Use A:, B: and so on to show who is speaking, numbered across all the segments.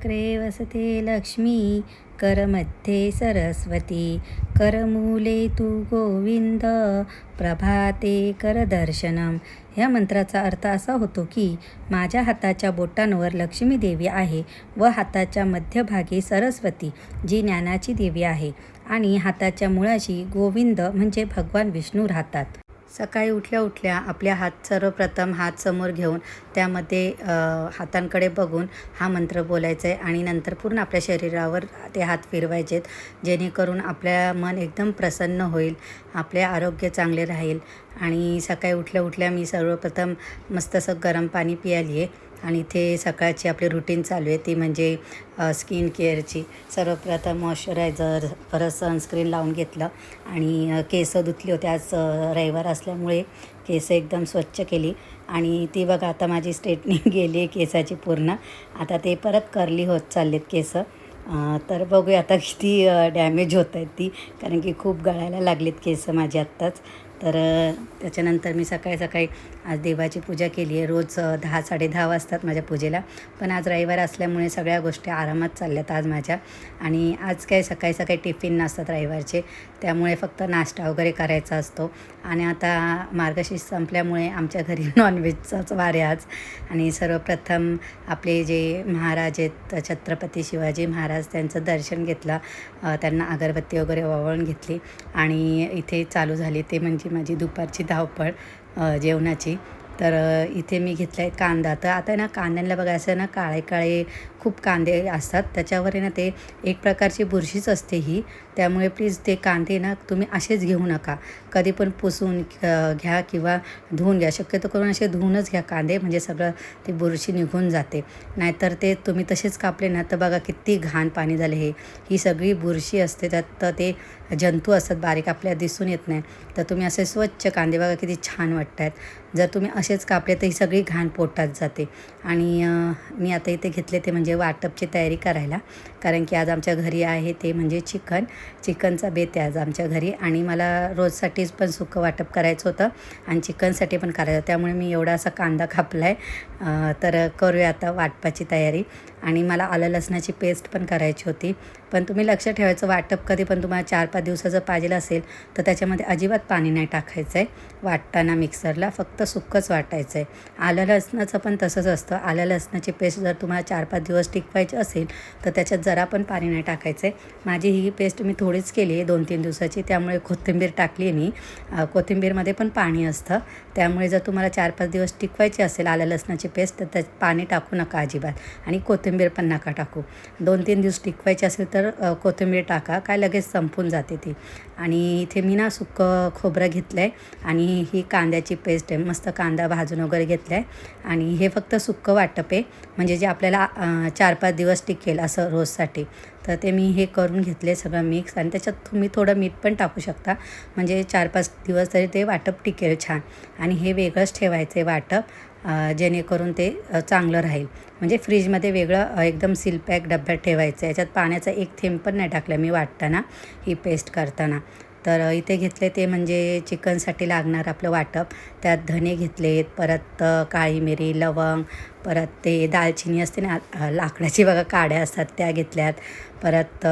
A: करचक्रे वसते लक्ष्मी, करमध्ये सरस्वती, करमूले तू गोविंद, प्रभाते करदर्शनम. ह्या मंत्राचा अर्थ असा होतो की माझ्या हाताच्या बोटांवर लक्ष्मी देवी आहे व हाताच्या मध्यभागी सरस्वती जी ज्ञानाची देवी आहे आणि हाताच्या मुळाशी गोविंद म्हणजे भगवान विष्णू राहतात. सकाळी उठल्या उठल्या आपल्या सर्वप्रथम हात समोर घेऊन त्यामध्ये हातांकडे बघून हा मंत्र बोलायचा आहे आणि नंतर पूर्ण आपल्या शरीरावर ते हात फिरवायचे आहेत, जेणेकरून आपल्या मन एकदम प्रसन्न होईल, आपले आरोग्य चांगले राहील. आणि सकाळी उठल्या उठल्या मी सर्वप्रथम मस्त असं गरम पाणी पियाली आहे आणि इथे सकाळची आपली रुटीन चालू आहे ती म्हणजे स्किन केअरची. सर्वप्रथम मॉइश्चरायझर, परत सनस्क्रीन लावून घेतलं आणि केस धुतली होती. आज रविवार असल्यामुळे केस एकदम स्वच्छ केली आणि ती बघा आता माझी स्ट्रेटनिंग गेली आहे केसाची पूर्ण. आता ते परत कर्ली होत चाललेत केस. तर बघूया आता किती डॅमेज होत आहेत ती, कारण की खूप गळायला लागलेत केस माझी आत्ताच. तर त्याच्यानंतर मी सकाळी सकाळी आज देवाची पूजा केली आहे. रोज 10-10:30 वाजतात माझ्या पूजेला, पण आज रविवार असल्यामुळे सगळ्या गोष्टी आरामात चालल्यात आज माझ्या. आणि आज काय सकाळी सकाळी टिफिन नसतात रविवारचे, त्यामुळे फक्त नाश्ता वगैरे करायचा असतो. आणि आता मार्गशीर्ष संपल्यामुळे आमच्या घरी नॉनव्हेजचाच वार आहे आज. आणि सर्वप्रथम आपले जे महाराज आहेत छत्रपती शिवाजी महाराज, त्यांचं दर्शन घेतलं, त्यांना अगरबत्ती वगैरे ओवाळून घेतली आणि इथे चालू झाली ते म्हणजे माझी दुपारची धावपळ जेवणाची. तर इथे मी घेतला आहे कांदा. तर आता ना कांद्यांना बघा असं ना काळे काळे खूप कांदे असतात, त्याच्यावर आहे ना ते एक प्रकारची बुरशीच असते ही. त्यामुळे प्लीज ते कांदे ना तुम्ही असेच घेऊ नका, कधी पण पुसून घ्या किंवा धुवून घ्या. शक्यतो करून असे धुवूनच घ्या कांदे, म्हणजे सगळं ती बुरशी निघून जाते. नाहीतर ते तुम्ही तसेच कापले ना तर बघा किती घाण पाणी झाले. ही सगळी बुरशी असते, त्यात तर ते जंतू असतात बारीक, आपल्याला दिसून येत नाही. तर तुम्ही असे स्वच्छ कांदे बघा किती छान वाटत आहेत. जर तुम्ही असेच कापले तर ही सगळी घाण पोटात जाते. आणि मी आता इथे घेतले ते म्हणजे वाटपची तयारी करायला, कारण की आज आमच्या घरी आहे ते म्हणजे चिकनचा बेत आहे आज आमच्या घरी. आणि मला रोजसाठीच पण सुकं वाटप करायचं होतं आणि चिकनसाठी पण करायचं होतं, त्यामुळे मी एवढा असा कांदा कापला आहे. तर करूया आता वाटपाची तयारी. आणि मला आलं लसणाची पेस्ट पण करायची होती, पण तुम्ही लक्ष ठेवायचं वाटप कधी पण तुम्हाला 4-5 दिवसाचं पाहिजे असेल तर त्याच्यामध्ये अजिबात पाणी नाही टाकायचं आहे वाटताना मिक्सरला, फक्त सुक्कंच वाटायचं आहे. आलं लसणाचं पण तसंच असतं. आलं लसणाची पेस्ट जर तुम्हाला 4-5 दिवस टिकवायची असेल तर त्याच्यात जरा पण पाणी नाही टाकायचं आहे. माझी ही पेस्ट मी थोडीच केली आहे 2-3 दिवसाची, त्यामुळे कोथिंबीर टाकली आहे मी. कोथिंबीरमध्ये पण पाणी असतं, त्यामुळे जर तुम्हाला 4-5 दिवस टिकवायची असेल आलं लसणाची पेस्ट तर त्यात पाणी टाकू नका अजिबात, आणि कोथिंबीर पण नका टाकू. 2-3 दिवस टिकवायची असेल तर कोथिंबीर टाका, काय लगेच संपून जाते ती. आणि इथे मी ना सुकं खोबरं घेतलं आहे आणि ही कांद्याची पेस्ट आहे. मस्त कांदा भाजून वगैरे घेतला आहे आणि हे फक्त सुकं वाटप आहे, म्हणजे जे आपल्याला 4-5 दिवस टिकेल असं रोजसाठी. तर ते मी हे करून घेतले सगळं मिक्स, आणि त्याच्यात तुम्ही थोडं मीठ पण टाकू शकता, म्हणजे 4-5 दिवस तरी ते वाटप टिकेल छान. आणि हे वेगळंच ठेवायचं आहे वाटप, जेणेकरून ते चांगलं राहील. म्हणजे फ्रीजमध्ये वेगळं एकदम सीलपॅक डब्यात ठेवायचं आहे. याच्यात पाण्याचा एक थेंब पण नाही टाकला मी वाटताना, ही पेस्ट करताना. तर इथे घेतले ते म्हणजे चिकनसाठी लागणार आपलं वाटप. त्यात धने घेतलेत, परत काळी मिरी, लवंग, परत ते दालचिनी असते ना लाकडाची बघा काड्या असतात त्या घेतल्यात. परत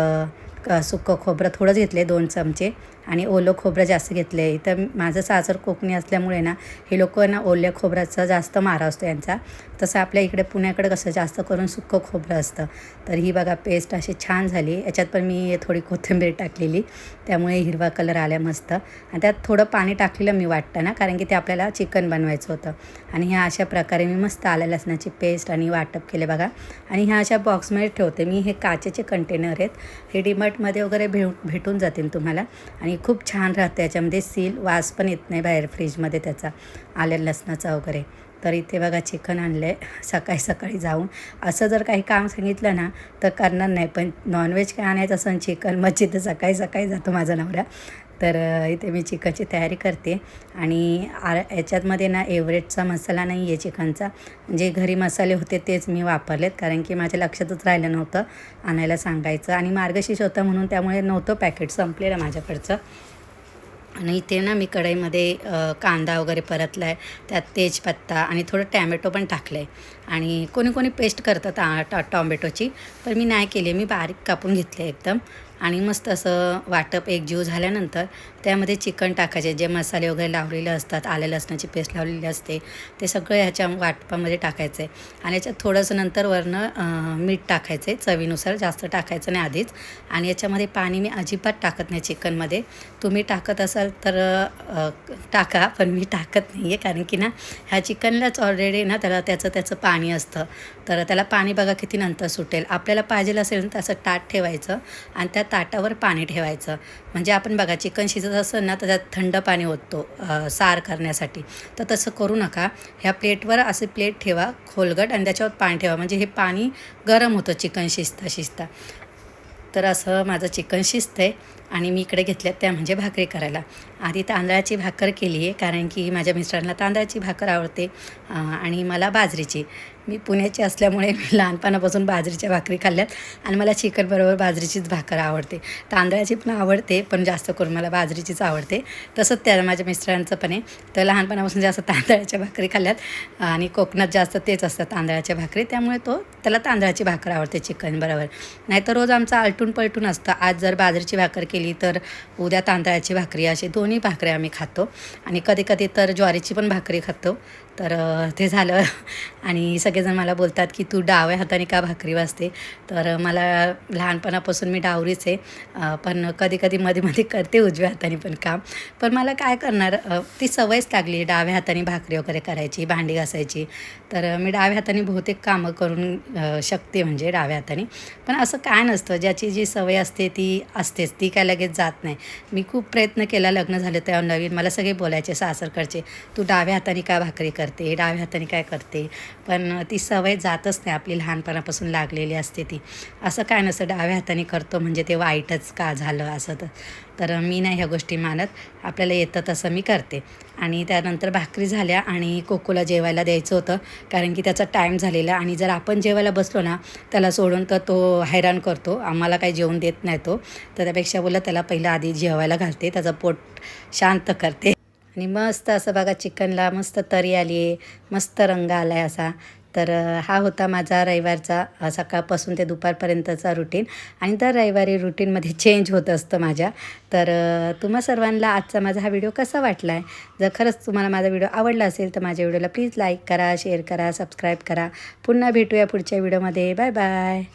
A: सुकं खोबरं थोडंच घेतले 2 चमचे, आणि ओलं खोबरं जास्त घेतले. इथं माझं सासर कोकणी असल्यामुळे ना हे लोक ना ओल्या खोबऱ्याचा जास्त मारा असतो यांचा. तसं आपल्या इकडे पुण्याकडे कसं जास्त करून सुकं खोबरं असतं. तर ही बघा पेस्ट अशी छान झाली. याच्यात पण मी थोडी कोथिंबीर टाकलेली, त्यामुळे हिरवा कलर आला मस्त. आणि त्यात थोडं पाणी टाकलेलं मी वाटताना, कारण की ते आपल्याला चिकन बनवायचं होतं. आणि ह्या अशा प्रकारे मी मस्त आलं लसणाची पेस्ट आणि वाटप केले बघा. आणि ह्या अशा बॉक्समध्ये ठेवते मी. हे काचेचे कंटेनर आहेत, हे डीमार्टमध्ये वगैरे भेटून जातील तुम्हाला. आणि खूप छान राहते, याच्यामध्ये सील वास पण येत नाही बाहेर फ्रीजमध्ये त्याचा आल्या लसणाचा वगैरे. तर इथे बघा चिकन आणलं आहे सकाळी सकाळी जाऊन. असं जर काही काम सांगितलं ना तर करणार नाही, पण नॉनव्हेज काय आणायचं असं चिकन मच्छी तर सकाळी सकाळी जातो माझा नवरा. तर इथे मी चिकनची तयारी करते. आणि याच्यातमध्ये ना एव्हरेस्टचा मसाला नाही आहे चिकनचा, जे घरी मसाले होते तेच मी वापरलेत, कारण की माझ्या लक्षातच राहिलं नव्हतं आणायला सांगायचं. आणि मार्गशीर्ष होतं म्हणून त्यामुळे नव्हतं पॅकेट, संपलेलं माझ्याकडचं. आणि इथे ना मी कढईमध्ये कांदा वगैरे परतला आहे, त्यात तेजपत्ता आणि थोडं टॅमॅटो पण टाकलं आहे. आणि कोणी कोणी पेस्ट करतात टॉमॅटोची, पण मी नाही केली, मी बारीक कापून घेतले एकदम. आणि मस्त असं वाटप एकजीव झाल्यानंतर त्यामध्ये चिकन टाकायचे, जे मसाले वगैरे लावलेले असतात, आलं लसणाची पेस्ट लावलेली असते, ते सगळं ह्याच्या वाटपामध्ये टाकायचं आहे. आणि याच्यात थोडंसं नंतर वरनं मीठ टाकायचं आहे चवीनुसार, जास्त टाकायचं नाही आधीच. आणि याच्यामध्ये पाणी मी अजिबात टाकत नाही चिकनमध्ये. तुम्ही टाकत असाल तर टाका, पण मी टाकत नाही आहे, कारण की ना ह्या चिकनलाच ऑलरेडी ना त्याचं पाणी असतं. तर त्याला पाणी बघा किती नंतर सुटेल. आपल्याला पाहिजे असेल तर असं ताट ठेवायचं आणि त्या ताटावर पाणी ठेवायचं. म्हणजे आपण बघा चिकन शिजत असेल ना तर त्यात थंड पाणी ओततो सार करण्यासाठी. तर तसं करू नका. ह्या प्लेटवर असे प्लेट ठेवा खोलगट आणि त्याच्यावर पाणी ठेवा, म्हणजे हे पाणी गरम होतं चिकन शिजता शिजता. तर असं माझं चिकन शिजतं आहे. आणि मी इकडे घेतल्यात त्या म्हणजे भाकरी करायला. आधी तांदळाची भाकर केली आहे, कारण की माझ्या मिस्टरांना तांदळाची भाकर आवडते आणि मला बाजरीची. मी पुण्याची असल्यामुळे मी लहानपणापासून बाजरीच्या भाकरी खाल्ल्यात आणि मला चिकनबरोबर बाजरीचीच भाकर आवडते. तांदळाची पण आवडते, पण जास्त करून मला बाजरीचीच आवडते. तसंच त्या माझ्या मिस्टरांचं पण आहे. तर लहानपणापासून जास्त तांदळाच्या भाकरी खाल्ल्यात आणि कोकणात जास्त तेच असतात तांदळाच्या भाकरी, त्यामुळे त्याला तांदळाची भाकर आवडते चिकनबरोबर. नाहीतर रोज आमचं आलटून पलटून असतं. आज जर बाजरीची भाकर केली तर उद्या तांदळाची भाकरी, अशी दोन्ही भाकरी आम्ही खातो. आणि कधी कधी तर ज्वारीची पण भाकरी खातो. तर ते झालं. आणि सगळेजण मला बोलतात की तू डाव्या हाताने का भाकरी वाजते. तर मला लहानपणापासून मी डावरीच आहे, पण कधी कधी मध्ये मध्ये करते उजव्या हाताने पण काम. पण मला काय करणार, ती सवयच लागली डाव्या हाताने भाकरी वगैरे करायची, भांडी घासायची. तर मी डाव्या हाताने बहुतेक कामं करून शकते, म्हणजे डाव्या हाताने. पण असं काय नसतं, ज्याची जी सवय असते ती असतेच, ती काय लगेच जात नाही. मी खूप प्रयत्न केला, लग्न झालं तेव्हा नवीन मला सगळे बोलायचे सासरकडचे, तू डाव्या हाताने काय भाकरी करते, डाव्या हाताने काय करते. पण ती सवय जातच नाही, आपली लहानपणापासून लागलेली असते ती. असं काय नसतं डाव्या हाताने करतो म्हणजे ते वाईटच का झालं असं. तर मी नाही ह्या गोष्टी मानत, आपल्याला येतं तसं मी करते. आणि त्यानंतर भाकरी झाल्या आणि कोकोला जेवायला द्यायचं होतं, कारण की त्याचा टाईम झालेला. आणि जर आपण जेवायला बसलो ना त्याला सोडून, तर तो हैराण करतो, आम्हाला काही जेवण देत नाही तो. तर त्यापेक्षा बोललं त्याला पहिलं आधी जेवायला घालते, त्याचं पोट शांत करते. आणि मस्त असं बघा चिकनला मस्त तरी आली आहे, मस्त रंग आला आहे असा. तर हा होता माझा रविवारचा सकाळपासून ते दुपारपर्यंतचा रुटीन. आणि दर रविवारी रुटीनमध्ये चेंज होत असतं माझ्या. तर तुम्हा सर्वांना आजचा माझा हा व्हिडिओ कसा वाटला आहे. जर खरंच तुम्हाला माझा व्हिडिओ आवडला असेल तर माझ्या व्हिडिओला प्लीज लाईक करा, शेअर करा, सबस्क्राईब करा. पुन्हा भेटूया पुढच्या व्हिडिओमध्ये. Bye bye.